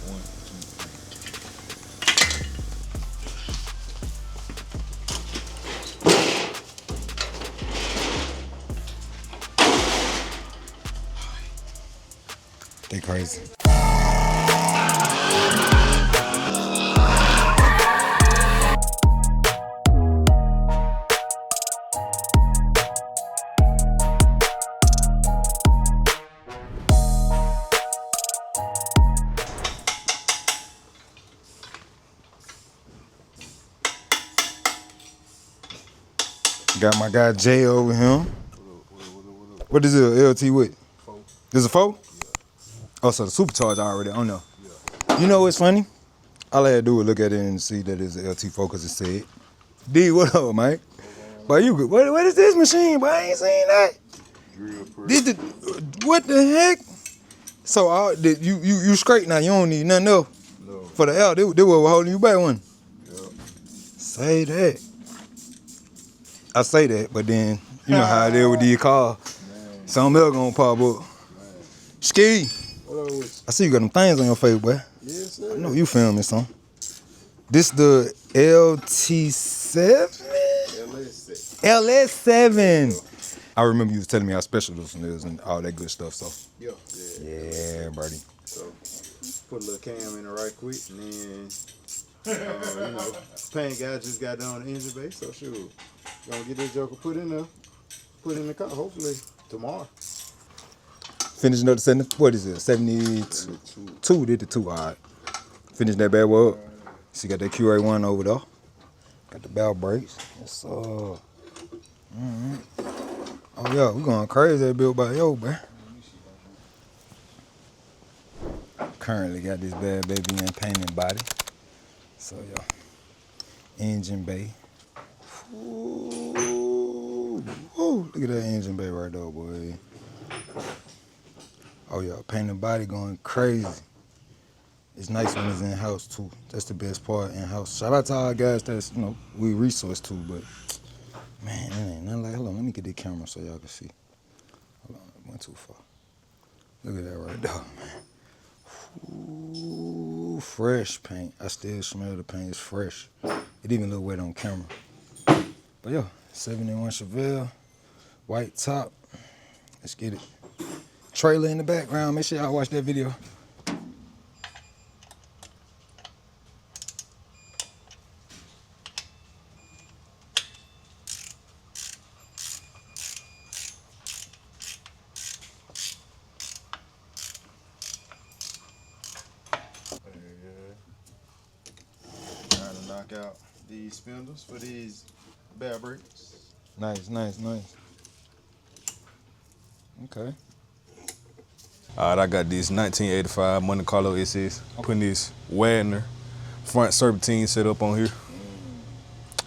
1, 2, 3. They crazy. Got my guy Jay over here. What is it, LT with? 4. This is a 4? Yeah. Oh, so the supercharger already on there. Yeah. You know what's funny? All I had to do was look at it and see that it's an LT4 because it said. D, what up, man? But you good. What is this machine? But I ain't seen that. Grill press. What the heck? So you straight now, you don't need nothing else? No. For the L, they were holding you back one. Yep. Say that. I say that, but then you know how it is with these cars. Something else gonna pop up. Ski. I see you got them things on your face, boy. Yes, sir. I know you filming something. This the LT7? LS7. I remember you was telling me how special this one is and all that good stuff, so. Yeah, buddy. So, put a little cam in it right quick, and then, you know, paint guy just got done on the engine bay, so sure. Gonna get this joker put in the car, hopefully tomorrow. Finishing up the 70, what is it, 72? 2, did the 2, all right. Finish that bad boy up. See, got that QA1 over there. Got the bell brakes. Yes, sir. Oh, yeah, we going crazy at BuiltbyYO, man. Currently got this bad baby in painted body. So, yeah. Engine bay. Ooh, look at that engine bay right there, boy. Oh yeah, painted body going crazy. It's nice when it's in-house too. That's the best part, in-house. Shout out to all guys that's, you know, we resource too, but man, it ain't nothing like, hold on, let me get the camera so y'all can see. Hold on, it went too far. Look at that right there, man. Ooh, fresh paint. I still smell the paint, it's fresh. It even look wet on camera. But yeah, 71 Chevelle, white top. Let's get it. Trailer in the background, make sure y'all watch that video. Trying to knock out these spindles for these bell brakes. Nice, nice, nice. Okay. All right, I got this 1985 Monte Carlo SS. Putting this Wagner front serpentine set up on here.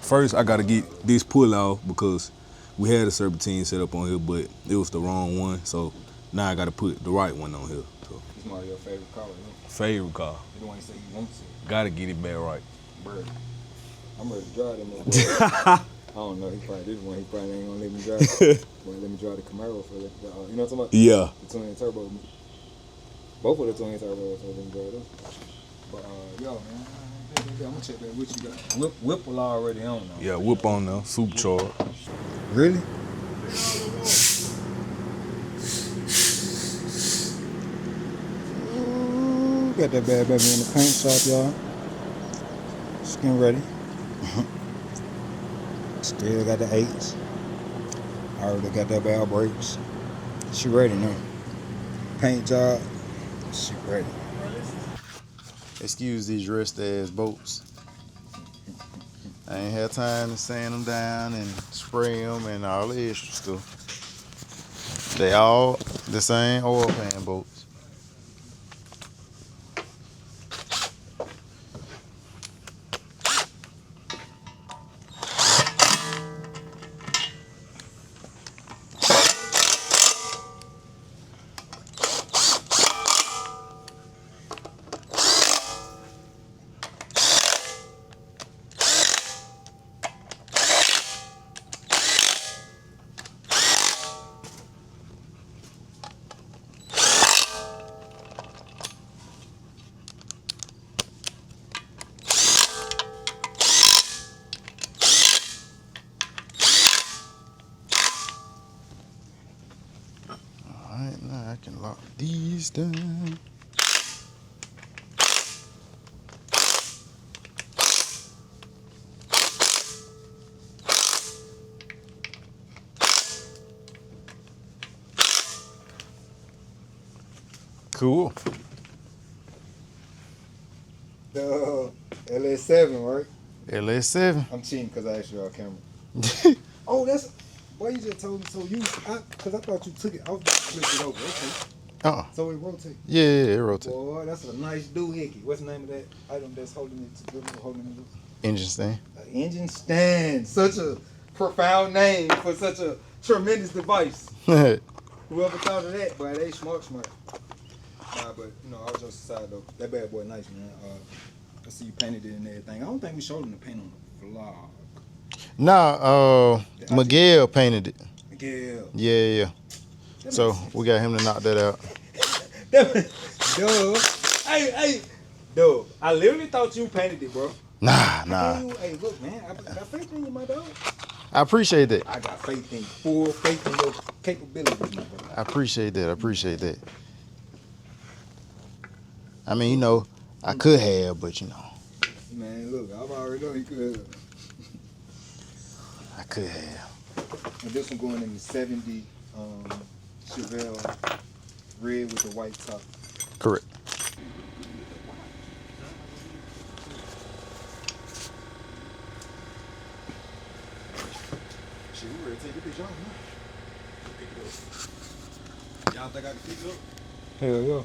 First, I gotta get this pull off because we had a serpentine set up on here, but it was the wrong one. So now I gotta put the right one on here. So, It's one of your favorite cars, huh? favorite car. You the one you say you want to. Gotta get it back right. Bro, I'm ready to drive them up. I don't know, this one he probably ain't gonna let me drive. Well, let me drive the Camaro for the you know what I'm talking about? Yeah. The twin turbo. Both of the twin turbos, so let me drive them. But yo, man, I'm gonna check that what you got. Whipple already on though. Yeah, whip on there, supercharged. Really? Ooh, got that bad baby in the paint shop, y'all. Skin ready. Still got the 8s. Already got that bell brakes. She ready now. Paint job. She ready. Excuse these rust ass bolts. I ain't had time to sand them down and spray them and all the extra stuff. They all the same oil pan bolts. Knock these down. Cool. The LS7, right? LS7. I'm cheating because I asked you on camera. Oh, that's. Boy, you just told me. So because I thought you took it off, flipped it over. Okay. So it rotates. Yeah, it rotates. Boy, that's a nice doohickey. What's the name of that item that's holding it together, holding it loose? Engine stand. An engine stand. Such a profound name for such a tremendous device. Whoever thought of that, boy, they smart. Nah, but all jokes aside though, that bad boy nice, man. I see you painted it and everything. I don't think we showed him the paint on the vlog. Nah, Miguel painted it. Miguel. Yeah. So we got him to knock that out. Dude, hey, dude, I literally thought you painted it, bro. Nah. Hey, look, man, I got faith in you, my dog. I appreciate that. I got faith in you, full faith in your capabilities, my brother. I appreciate that. I mean, I could have, but Man, look, I've already know you could. I could have. And this one going in the 70 Chevelle red with the white top. Correct. Shit, we ready to take a picture off, man. Pick it up. Y'all think I can pick it up? Hell yeah.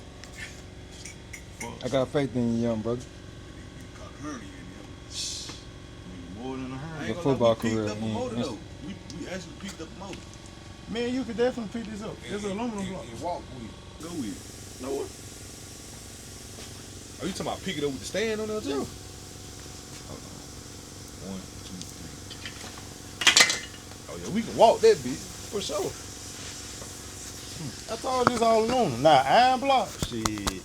I got faith in you, young brother. More than a hurry. Your football career. We actually picked up a motor. Man, you could definitely pick this up. It's an aluminum block. And walk with it. Go with it. Know what? Are you talking about pick it up with the stand on there too? Hold on. 1, 2, 3. Oh yeah, we can walk that bitch for sure. I told this all aluminum. Nah, iron block. Shit.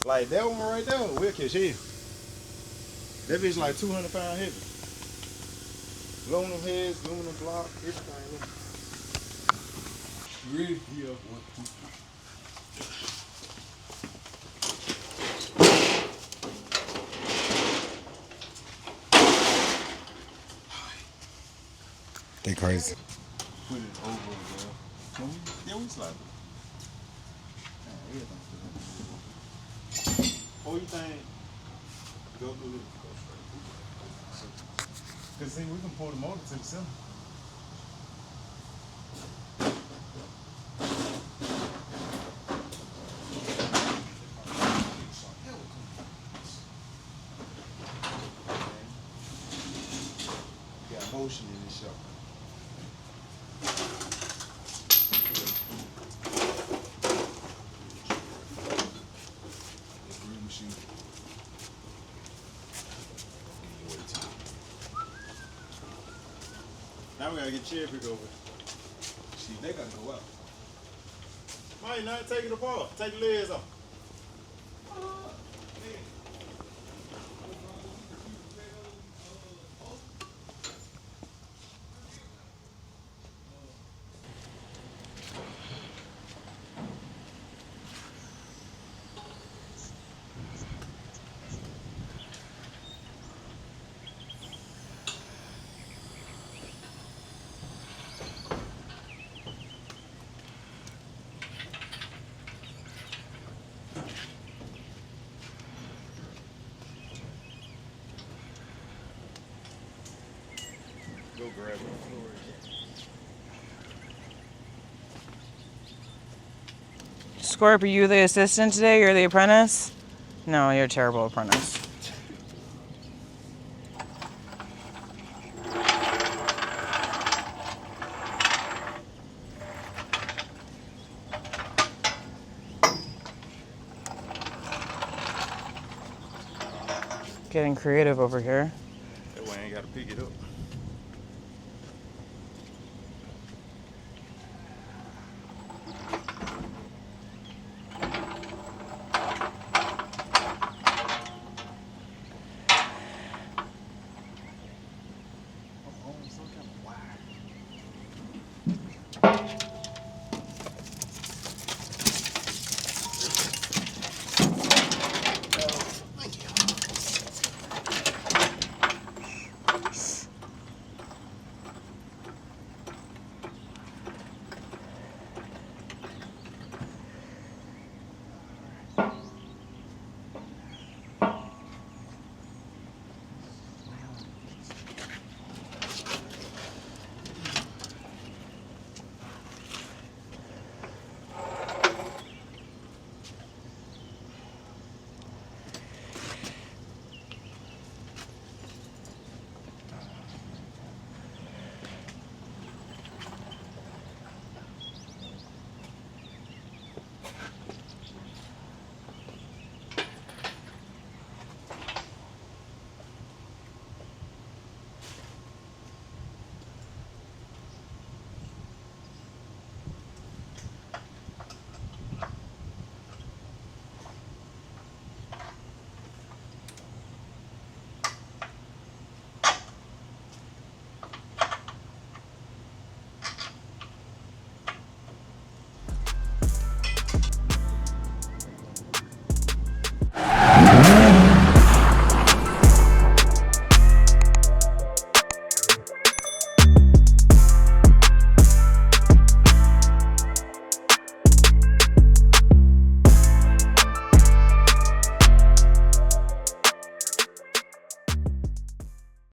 Like that one right there, we'll catch hell. That bitch like 200 pounds heavy. Aluminum heads, aluminum block, everything. You ready? Yeah. 1, 2, 3. They crazy. Put it over there. Yeah, we slide it. What do you think? Go through this. Go straight. Cause see, we can pull the motor to the center. Got motion in this shop. Now we gotta get chair pick over. See, they gotta go out. Why you not take it apart? Take the legs off. Go grab it. Scorp, are you the assistant today? You're the apprentice? No, you're a terrible apprentice. Getting creative over here. That way I ain't gotta pick it up.